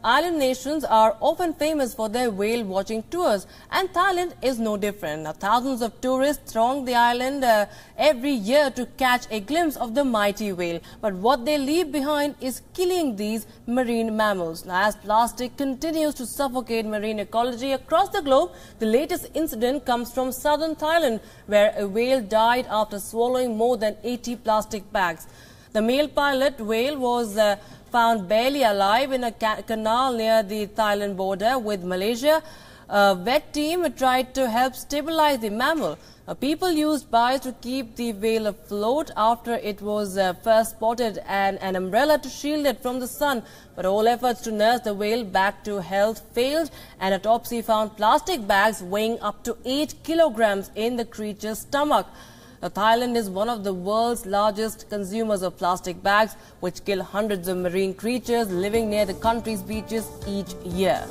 island nations are often famous for their whale watching tours, and Thailand is no different. Now, thousands of tourists throng the island every year to catch a glimpse of the mighty whale. But what they leave behind is killing these marine mammals. Now, as plastic continues to suffocate marine ecology across the globe, the latest incident comes from southern Thailand, where a whale died after swallowing more than 80 plastic bags. The male pilot whale was found barely alive in a canal near the Thailand border with Malaysia. A vet team tried to help stabilize the mammal. People used buoys to keep the whale afloat after it was first spotted, and an umbrella to shield it from the sun. But all efforts to nurse the whale back to health failed. An autopsy found plastic bags weighing up to 8 kilograms in the creature's stomach. Thailand is one of the world's largest consumers of plastic bags, which kill hundreds of marine creatures living near the country's beaches each year.